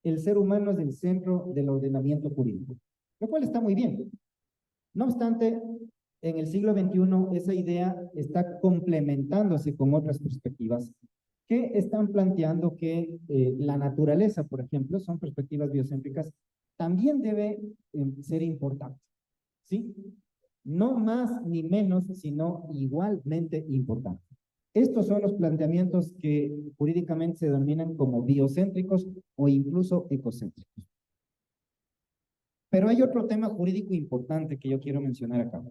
el ser humano es el centro del ordenamiento jurídico, lo cual está muy bien. No obstante, en el siglo XXI esa idea está complementándose con otras perspectivas que están planteando que la naturaleza, por ejemplo, son perspectivas biocéntricas, también debe ser importante, ¿sí? No más ni menos, sino igualmente importante. Estos son los planteamientos que jurídicamente se denominan como biocéntricos o incluso ecocéntricos. Pero hay otro tema jurídico importante que yo quiero mencionar acá.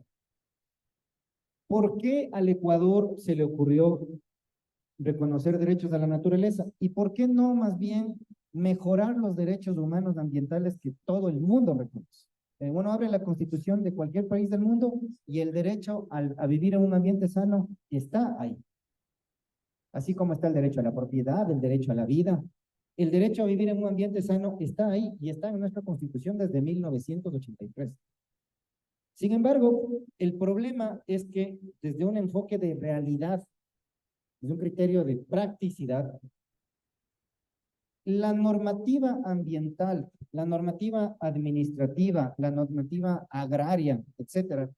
¿Por qué al Ecuador se le ocurrió reconocer derechos a la naturaleza? ¿Y por qué no más bien mejorar los derechos humanos ambientales que todo el mundo reconoce? Uno abre la constitución de cualquier país del mundo y el derecho a vivir en un ambiente sano está ahí. Así como está el derecho a la propiedad, el derecho a la vida, el derecho a vivir en un ambiente sano está ahí y está en nuestra constitución desde 1983. Sin embargo, el problema es que desde un enfoque de realidad, desde un criterio de practicidad, la normativa ambiental, la normativa administrativa, la normativa agraria, etcétera,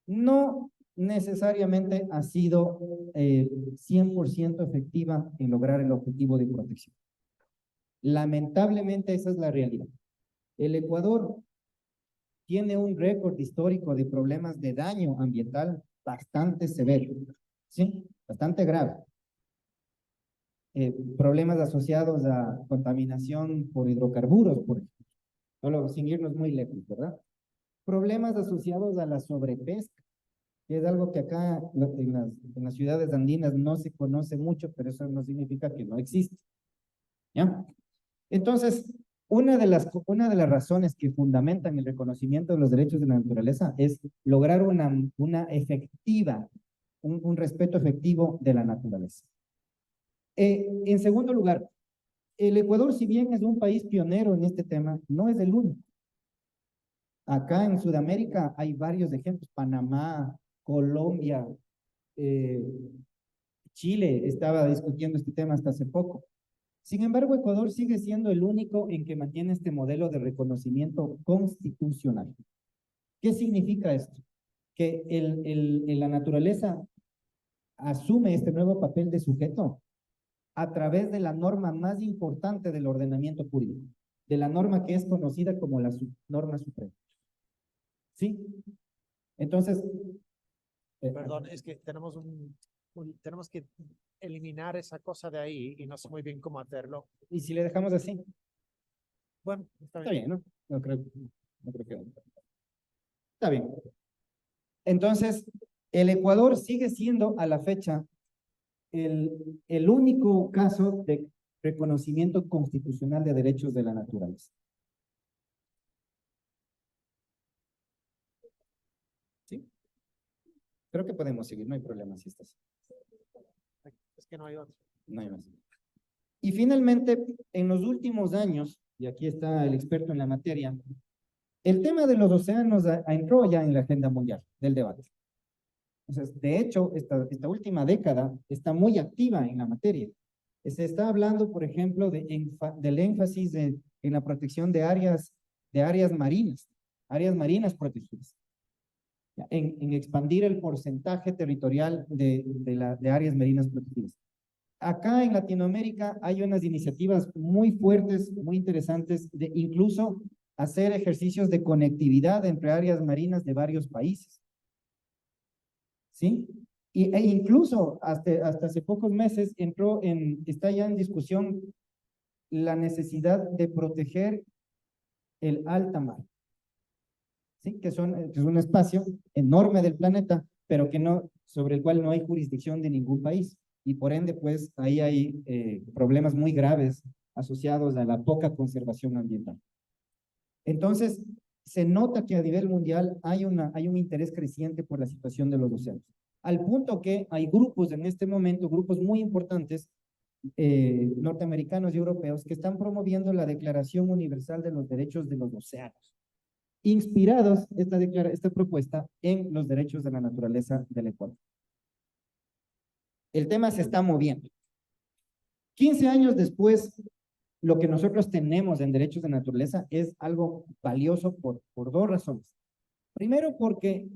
no necesariamente ha sido 100% efectiva en lograr el objetivo de protección. Lamentablemente esa es la realidad. El Ecuador tiene un récord histórico de problemas de daño ambiental bastante severo, ¿sí? Bastante grave. Problemas asociados a contaminación por hidrocarburos, por ejemplo, solo sin irnos muy lejos, ¿verdad? Problemas asociados a la sobrepesca, que es algo que acá en las ciudades andinas no se conoce mucho, pero eso no significa que no existe, ¿ya? Entonces, una de las razones que fundamentan el reconocimiento de los derechos de la naturaleza es lograr una efectiva, un respeto efectivo de la naturaleza. En segundo lugar, el Ecuador, si bien es un país pionero en este tema, no es el único. Acá en Sudamérica hay varios ejemplos, Panamá, Colombia, eh, Chile estaba discutiendo este tema hasta hace poco. Sin embargo, Ecuador sigue siendo el único en que mantiene este modelo de reconocimiento constitucional. ¿Qué significa esto? Que la naturaleza asume este nuevo papel de sujeto a través de la norma más importante del ordenamiento jurídico, de la norma que es conocida como la norma suprema. ¿Sí? Entonces... Perdón, es que tenemos que eliminar esa cosa de ahí y no sé muy bien cómo hacerlo. ¿Y si le dejamos así? Bueno, está Está bien. bien, ¿no? No creo que... Está bien. Entonces, el Ecuador sigue siendo a la fecha el único caso de reconocimiento constitucional de derechos de la naturaleza. ¿Sí? Creo que podemos seguir, no hay problema si estás. Es que no hay otro. No hay más. Y finalmente, en los últimos años, y aquí está el experto en la materia, el tema de los océanos entró ya en la agenda mundial del debate. Entonces, de hecho, esta última década está muy activa en la materia. Se está hablando, por ejemplo, del énfasis en la protección de áreas marinas protegidas, en expandir el porcentaje territorial de áreas marinas protegidas. Acá en Latinoamérica hay unas iniciativas muy fuertes, muy interesantes, de incluso hacer ejercicios de conectividad entre áreas marinas de varios países. ¿Sí? E incluso hasta hace pocos meses está ya en discusión la necesidad de proteger el alta mar, ¿sí? Que es un espacio enorme del planeta, pero sobre el cual no hay jurisdicción de ningún país. Y por ende, pues, ahí hay problemas muy graves asociados a la poca conservación ambiental. Entonces, se nota que a nivel mundial hay un interés creciente por la situación de los océanos, al punto que hay grupos en este momento, grupos muy importantes, norteamericanos y europeos, que están promoviendo la Declaración Universal de los Derechos de los Océanos, inspirados esta propuesta en los derechos de la naturaleza del Ecuador. El tema se está moviendo. 15 años después lo que nosotros tenemos en derechos de naturaleza es algo valioso por dos razones. Primero, porque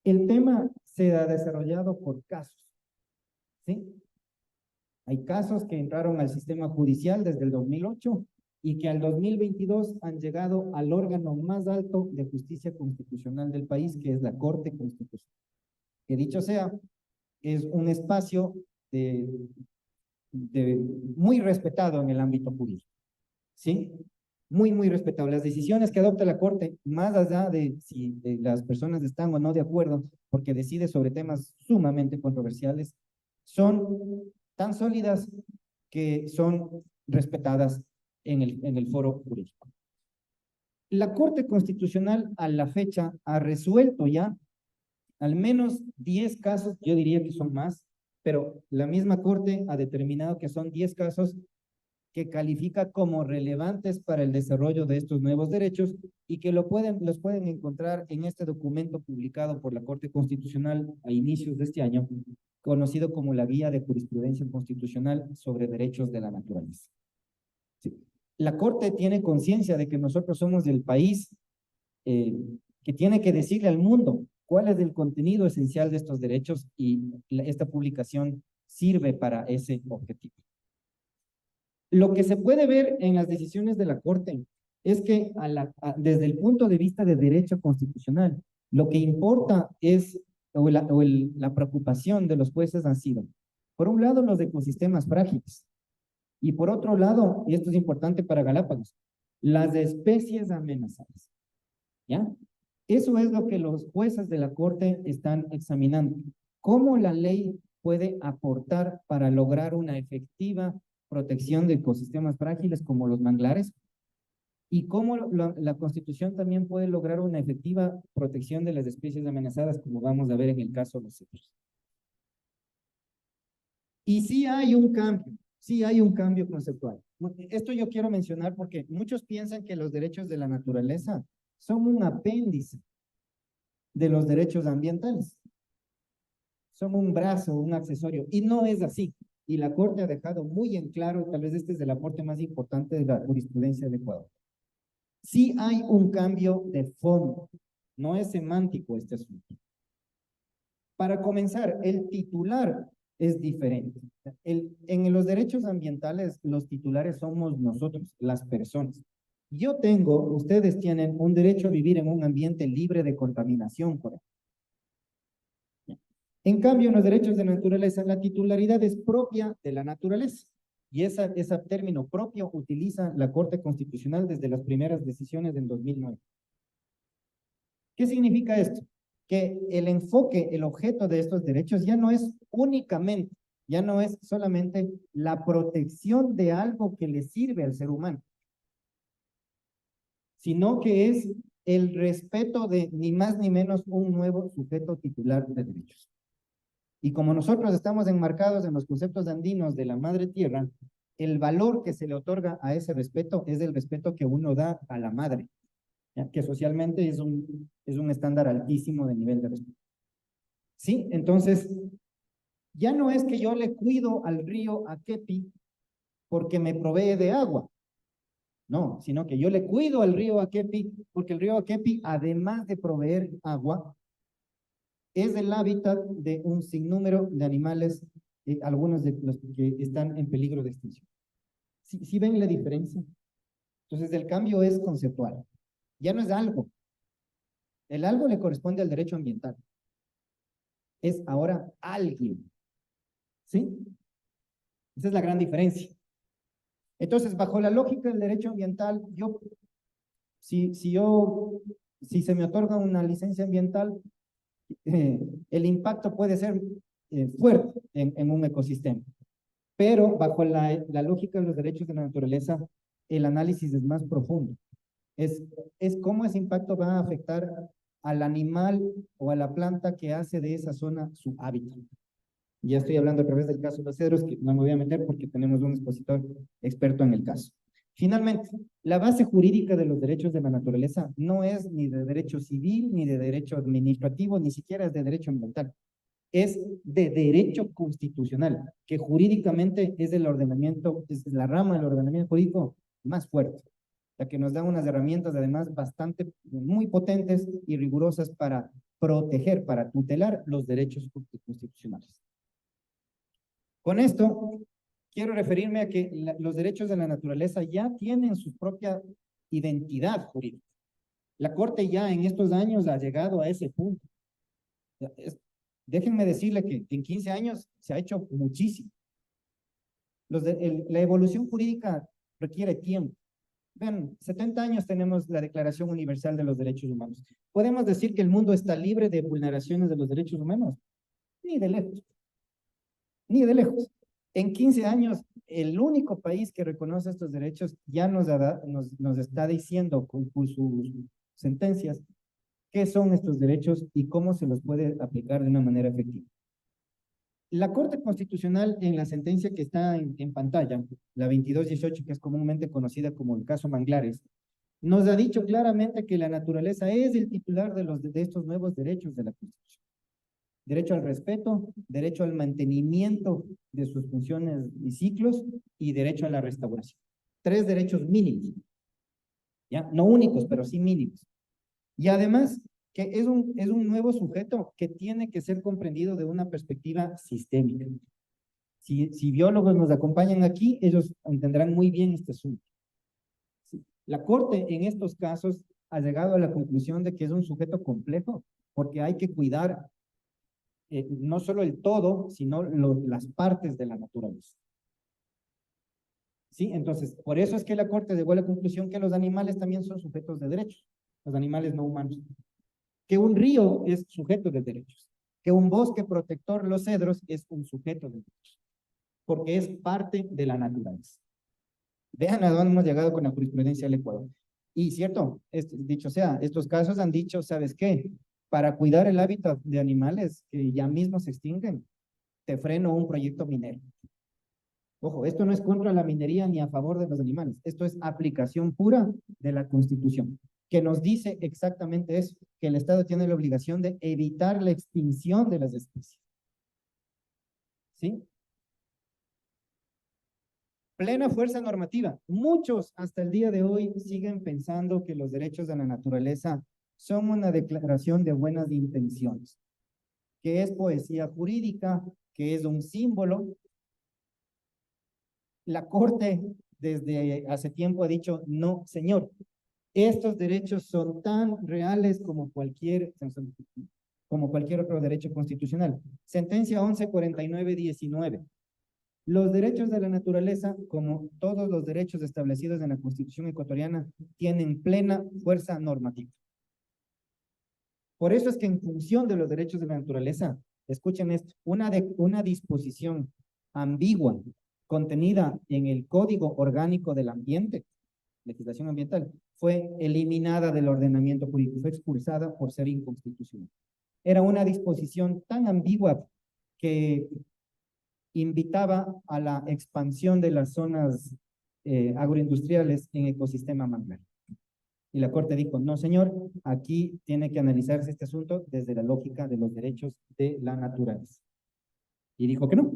el tema se ha desarrollado por casos, ¿sí? Hay casos que entraron al sistema judicial desde el 2008 y que al 2022 han llegado al órgano más alto de justicia constitucional del país, que es la Corte Constitucional. Que dicho sea, es un espacio muy respetado en el ámbito jurídico, ¿sí? Muy respetado. Las decisiones que adopta la Corte, más allá de si las personas están o no de acuerdo, porque decide sobre temas sumamente controversiales, son tan sólidas que son respetadas en el foro jurídico. La Corte Constitucional a la fecha ha resuelto ya al menos 10 casos, yo diría que son más, pero la misma Corte ha determinado que son 10 casos que califica como relevantes para el desarrollo de estos nuevos derechos y que los pueden encontrar en este documento publicado por la Corte Constitucional a inicios de este año, conocido como la Guía de Jurisprudencia Constitucional sobre Derechos de la Naturaleza. Sí. La Corte tiene conciencia de que nosotros somos el país que tiene que decirle al mundo cuál es el contenido esencial de estos derechos y esta publicación sirve para ese objetivo. Lo que se puede ver en las decisiones de la Corte es que desde el punto de vista de derecho constitucional, lo que importa es, la preocupación de los jueces han sido, por un lado, los ecosistemas frágiles, y por otro lado, y esto es importante para Galápagos, las especies amenazadas. ¿Ya? Eso es lo que los jueces de la Corte están examinando. ¿Cómo la ley puede aportar para lograr una efectiva protección de ecosistemas frágiles como los manglares? Y cómo la Constitución también puede lograr una efectiva protección de las especies amenazadas, como vamos a ver en el caso de los cedros. Y sí hay un cambio conceptual. Esto yo quiero mencionar porque muchos piensan que los derechos de la naturaleza son un apéndice de los derechos ambientales. Son un brazo, un accesorio, y no es así. Y la Corte ha dejado muy en claro, tal vez este es el aporte más importante de la jurisprudencia de Ecuador. Sí hay un cambio de fondo, no es semántico este asunto. Para comenzar, el titular es diferente. En los derechos ambientales, los titulares somos nosotros, las personas. Ustedes tienen un derecho a vivir en un ambiente libre de contaminación, por ejemplo. En cambio, en los derechos de naturaleza, la titularidad es propia de la naturaleza. Y ese término propio utiliza la Corte Constitucional desde las primeras decisiones del 2009. ¿Qué significa esto? Que el enfoque, el objeto de estos derechos ya no es solamente la protección de algo que le sirve al ser humano, sino que es el respeto de ni más ni menos un nuevo sujeto titular de derechos. Y como nosotros estamos enmarcados en los conceptos andinos de la madre tierra, el valor que se le otorga a ese respeto es el respeto que uno da a la madre, ¿ya? Que socialmente es un estándar altísimo de nivel de respeto. ¿Sí? Entonces, ya no es que yo le cuido al río Akepi porque me provee de agua. No, sino que yo le cuido al río Akepi porque el río Akepi, además de proveer agua, es el hábitat de un sinnúmero de animales, algunos de los que están en peligro de extinción. ¿Sí ven la diferencia? Entonces, el cambio es conceptual. Ya no es algo. El algo le corresponde al derecho ambiental. Es ahora alguien. ¿Sí? Esa es la gran diferencia. Entonces, bajo la lógica del derecho ambiental, si se me otorga una licencia ambiental, el impacto puede ser fuerte en un ecosistema. Pero bajo la lógica de los derechos de la naturaleza, el análisis es más profundo. Es cómo ese impacto va a afectar al animal o a la planta que hace de esa zona su hábitat. Ya estoy hablando a través del caso de los cedros, que no me voy a meter porque tenemos un expositor experto en el caso. Finalmente, la base jurídica de los derechos de la naturaleza no es ni de derecho civil, ni de derecho administrativo, ni siquiera es de derecho ambiental. es de derecho constitucional, que jurídicamente es el ordenamiento, es la rama del ordenamiento jurídico más fuerte, la que nos da unas herramientas además bastante, muy potentes y rigurosas para proteger, para tutelar los derechos constitucionales. Con esto, quiero referirme a que los derechos de la naturaleza ya tienen su propia identidad jurídica. La Corte ya en estos años ha llegado a ese punto. Déjenme decirle que en 15 años se ha hecho muchísimo. La evolución jurídica requiere tiempo. Vean, 70 años tenemos la Declaración Universal de los Derechos Humanos. ¿Podemos decir que el mundo está libre de vulneraciones de los derechos humanos? Ni de lejos. Ni de lejos. En 15 años, el único país que reconoce estos derechos ya nos está diciendo con sus sentencias qué son estos derechos y cómo se los puede aplicar de una manera efectiva. La Corte Constitucional, en la sentencia que está en pantalla, la 2218, que es comúnmente conocida como el caso Manglares, nos ha dicho claramente que la naturaleza es el titular de estos nuevos derechos de la Constitución. Derecho al respeto, derecho al mantenimiento de sus funciones y ciclos y derecho a la restauración. 3 derechos mínimos, ¿ya? No únicos, pero sí mínimos. Y además, que es un nuevo sujeto que tiene que ser comprendido de una perspectiva sistémica. Si biólogos nos acompañan aquí, ellos entenderán muy bien este asunto. La Corte en estos casos ha llegado a la conclusión de que es un sujeto complejo, porque hay que cuidar no solo el todo, sino las partes de la naturaleza. ¿Sí? Entonces, por eso es que la Corte llegó a la conclusión que los animales también son sujetos de derechos, los animales no humanos. Que un río es sujeto de derechos, que un bosque protector, los cedros, es un sujeto de derechos, porque es parte de la naturaleza. Vean a dónde hemos llegado con la jurisprudencia del Ecuador. Y cierto, dicho sea, estos casos han dicho, ¿sabes qué? Para cuidar el hábitat de animales que ya mismo se extinguen, te freno un proyecto minero. Ojo, esto no es contra la minería ni a favor de los animales, esto es aplicación pura de la Constitución, que nos dice exactamente eso, que el Estado tiene la obligación de evitar la extinción de las especies. ¿Sí? Plena fuerza normativa. Muchos hasta el día de hoy siguen pensando que los derechos de la naturaleza son una declaración de buenas intenciones, que es poesía jurídica, que es un símbolo. La Corte desde hace tiempo ha dicho, no, señor, estos derechos son tan reales como cualquier otro derecho constitucional. Sentencia 1149-19. Los derechos de la naturaleza, como todos los derechos establecidos en la Constitución ecuatoriana, tienen plena fuerza normativa. Por eso es que en función de los derechos de la naturaleza, escuchen esto, una disposición ambigua contenida en el Código Orgánico del Ambiente, legislación ambiental, fue eliminada del ordenamiento jurídico, fue expulsada por ser inconstitucional. Era una disposición tan ambigua que invitaba a la expansión de las zonas agroindustriales en ecosistema manglar. Y la Corte dijo, no señor, aquí tiene que analizarse este asunto desde la lógica de los derechos de la naturaleza. Y dijo que no.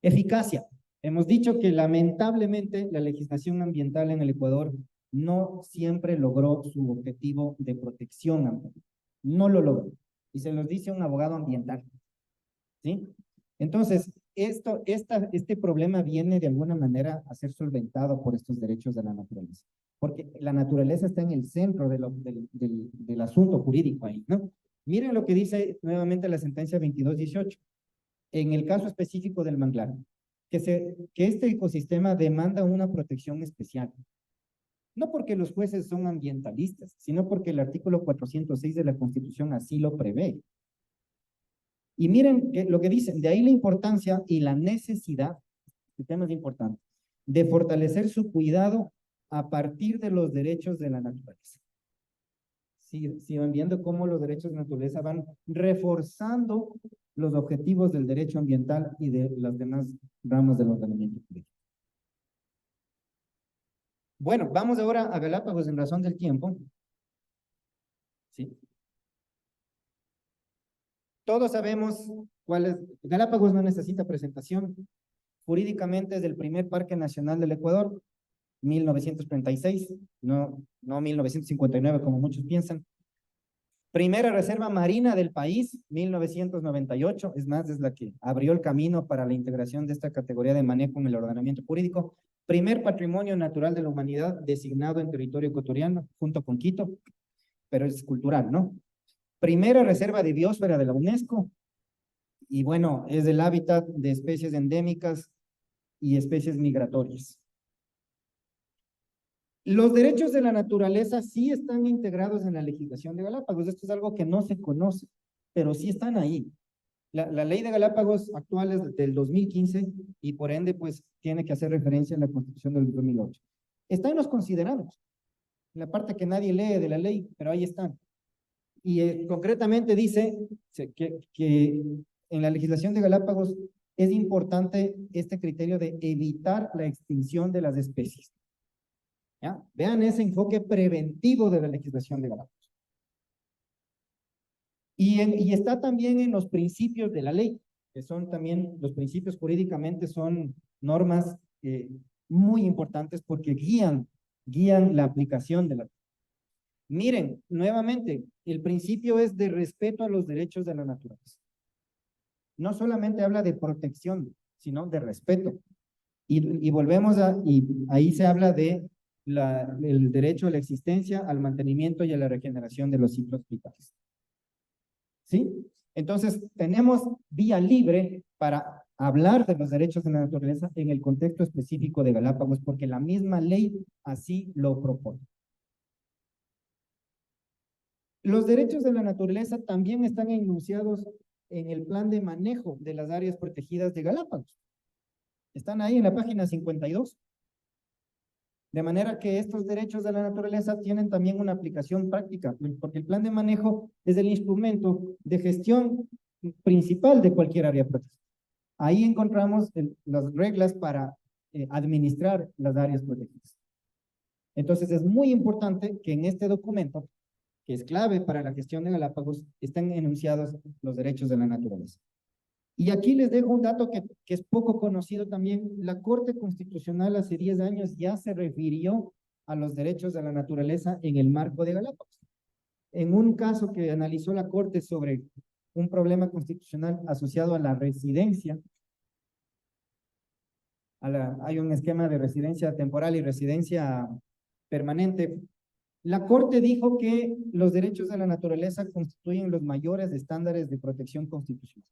Eficacia. Hemos dicho que lamentablemente la legislación ambiental en el Ecuador no siempre logró su objetivo de protección ambiental. No lo logró. Y se los dice un abogado ambiental. ¿Sí? Entonces, este problema viene de alguna manera a ser solventado por estos derechos de la naturaleza. Porque la naturaleza está en el centro del asunto jurídico ahí, ¿no? Miren lo que dice nuevamente la sentencia 2218. En el caso específico del manglar, que este ecosistema demanda una protección especial. No porque los jueces son ambientalistas, sino porque el artículo 406 de la Constitución así lo prevé. Y miren lo que dicen, de ahí la importancia y la necesidad, el tema es importante, de fortalecer su cuidado a partir de los derechos de la naturaleza. Si van viendo cómo los derechos de la naturaleza van reforzando los objetivos del derecho ambiental y de las demás ramas del ordenamiento jurídico. Bueno, vamos ahora a Galápagos en razón del tiempo. ¿Sí? Todos sabemos cuál es. Galápagos no necesita presentación. Jurídicamente es el primer parque nacional del Ecuador, 1936, no 1959 como muchos piensan. Primera reserva marina del país, 1998, es más, es la que abrió el camino para la integración de esta categoría de manejo en el ordenamiento jurídico. Primer patrimonio natural de la humanidad designado en territorio ecuatoriano, junto con Quito, pero es cultural, ¿no? Primera reserva de biosfera de la UNESCO, y bueno, es el hábitat de especies endémicas y especies migratorias. Los derechos de la naturaleza sí están integrados en la legislación de Galápagos. Esto es algo que no se conoce, pero sí están ahí. La ley de Galápagos actual es del 2015 y por ende, pues, tiene que hacer referencia a la Constitución del 2008. Está en los considerados, en la parte que nadie lee de la ley, pero ahí están. Y concretamente dice que en la legislación de Galápagos es importante este criterio de evitar la extinción de las especies. ¿Ya? Vean ese enfoque preventivo de la legislación de Galápagos. Y está también en los principios de la ley, que son también, los principios jurídicamente son normas muy importantes porque guían la aplicación de la ley. Miren, nuevamente, el principio es de respeto a los derechos de la naturaleza. No solamente habla de protección, sino de respeto. Y volvemos y ahí se habla de el derecho a la existencia, al mantenimiento y a la regeneración de los ciclos vitales. ¿Sí? Entonces, tenemos vía libre para hablar de los derechos de la naturaleza en el contexto específico de Galápagos, porque la misma ley así lo propone. Los derechos de la naturaleza también están enunciados en el plan de manejo de las áreas protegidas de Galápagos. Están ahí en la página 52. De manera que estos derechos de la naturaleza tienen también una aplicación práctica, porque el plan de manejo es el instrumento de gestión principal de cualquier área protegida. Ahí encontramos las reglas para administrar las áreas protegidas. Entonces es muy importante que en este documento, que es clave para la gestión de Galápagos, estén enunciados los derechos de la naturaleza. Y aquí les dejo un dato que es poco conocido también. La Corte Constitucional hace 10 años ya se refirió a los derechos de la naturaleza en el marco de Galápagos. En un caso que analizó la Corte sobre un problema constitucional asociado a la residencia, hay un esquema de residencia temporal y residencia permanente. La Corte dijo que los derechos de la naturaleza constituyen los mayores estándares de protección constitucional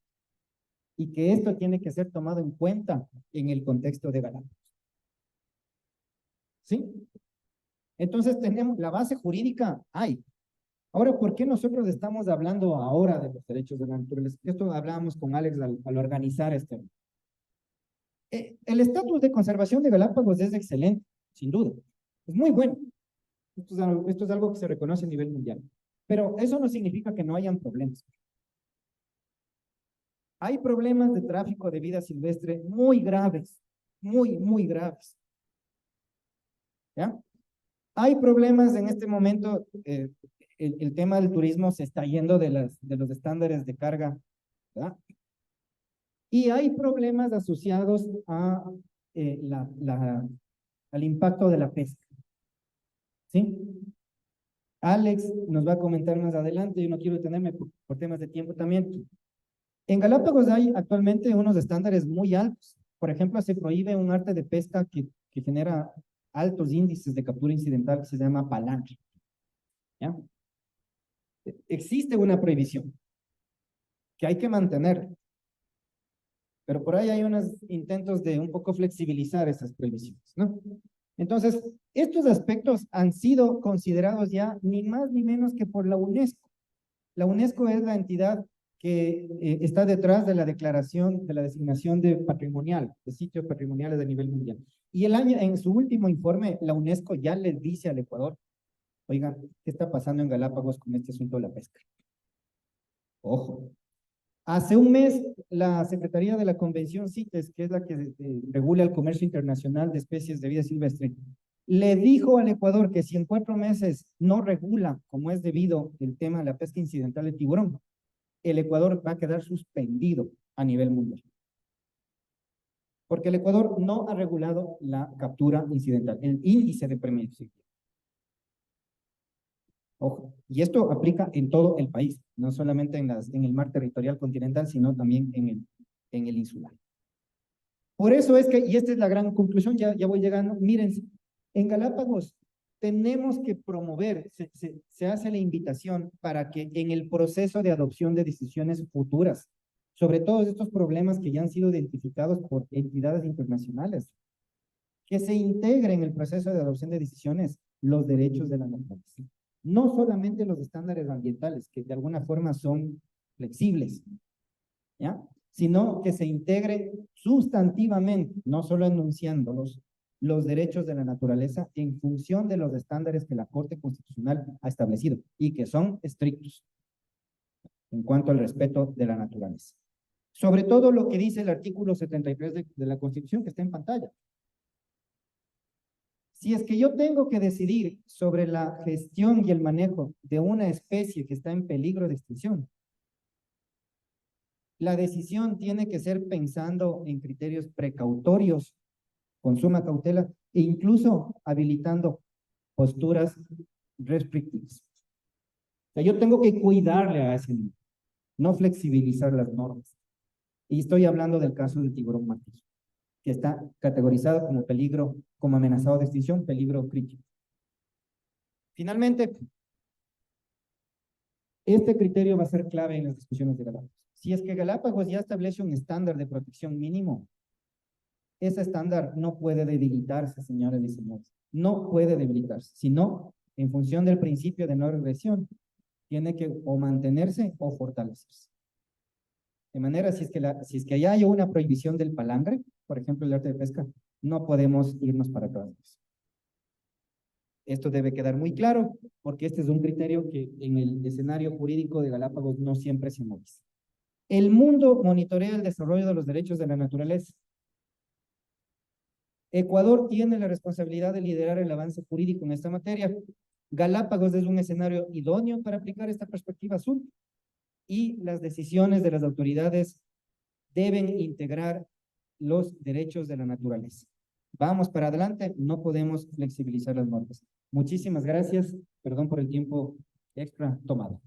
y que esto tiene que ser tomado en cuenta en el contexto de Galápagos. ¿Sí? Entonces tenemos la base jurídica, hay. Ahora, ¿por qué nosotros estamos hablando ahora de los derechos de la naturaleza? Esto hablábamos con Alex al organizar este. El estatus de conservación de Galápagos es excelente, sin duda. Es muy bueno. Esto es algo que se reconoce a nivel mundial. Pero eso no significa que no hayan problemas. Hay problemas de tráfico de vida silvestre muy graves, muy graves. ¿Ya? Hay problemas en este momento, el tema del turismo se está yendo de los estándares de carga, ¿verdad? Y hay problemas asociados a, al impacto de la pesca. ¿Sí? Alex nos va a comentar más adelante, yo no quiero detenerme por temas de tiempo también. En Galápagos hay actualmente unos estándares muy altos. Por ejemplo, se prohíbe un arte de pesca que genera altos índices de captura incidental que se llama palanca. ¿Ya? Existe una prohibición que hay que mantener, pero por ahí hay unos intentos de un poco flexibilizar esas prohibiciones, ¿no? Entonces, estos aspectos han sido considerados ya ni más ni menos que por la UNESCO. La UNESCO es la entidad que está detrás de la declaración, de la designación de patrimonial, de sitios patrimoniales de nivel mundial. Y en su último informe, la UNESCO ya le dice al Ecuador, oigan, ¿qué está pasando en Galápagos con este asunto de la pesca? Ojo. Hace un mes, la Secretaría de la Convención CITES, que es la que regula el comercio internacional de especies de vida silvestre, le dijo al Ecuador que si en 4 meses no regula como es debido el tema de la pesca incidental de tiburón, el Ecuador va a quedar suspendido a nivel mundial. Porque el Ecuador no ha regulado la captura incidental, el índice de premeditación. Ojo, y esto aplica en todo el país, no solamente en el mar territorial continental, sino también en el insular. Por eso es que, y esta es la gran conclusión, ya voy llegando, miren, en Galápagos tenemos que promover, se hace la invitación para que en el proceso de adopción de decisiones futuras, sobre todos estos problemas que ya han sido identificados por entidades internacionales, que se integre en el proceso de adopción de decisiones los derechos de la naturaleza. No solamente los estándares ambientales, que de alguna forma son flexibles, ¿ya? Sino que se integre sustantivamente, no solo enunciándolos, los derechos de la naturaleza en función de los estándares que la Corte Constitucional ha establecido y que son estrictos en cuanto al respeto de la naturaleza. Sobre todo lo que dice el artículo 73 de la Constitución, que está en pantalla. Si es que yo tengo que decidir sobre la gestión y el manejo de una especie que está en peligro de extinción, la decisión tiene que ser pensando en criterios precautorios, con suma cautela, e incluso habilitando posturas restrictivas. O sea, yo tengo que cuidarle a ese niño, no flexibilizar las normas. Y estoy hablando del caso del tiburón martillo, que está categorizado como peligro, como amenazado de extinción, peligro crítico. Finalmente, este criterio va a ser clave en las discusiones de Galápagos. Si es que Galápagos ya establece un estándar de protección mínimo, ese estándar no puede debilitarse, señores y señores. No puede debilitarse, sino en función del principio de no regresión, tiene que o mantenerse o fortalecerse. De manera, si es que ya hay una prohibición del palangre, por ejemplo, el arte de pesca, no podemos irnos para atrás. Esto debe quedar muy claro, porque este es un criterio que en el escenario jurídico de Galápagos no siempre se moviliza. El mundo monitorea el desarrollo de los derechos de la naturaleza. Ecuador tiene la responsabilidad de liderar el avance jurídico en esta materia. Galápagos es un escenario idóneo para aplicar esta perspectiva azul y las decisiones de las autoridades deben integrar los derechos de la naturaleza. Vamos para adelante, no podemos flexibilizar las normas. Muchísimas gracias, perdón por el tiempo extra tomado.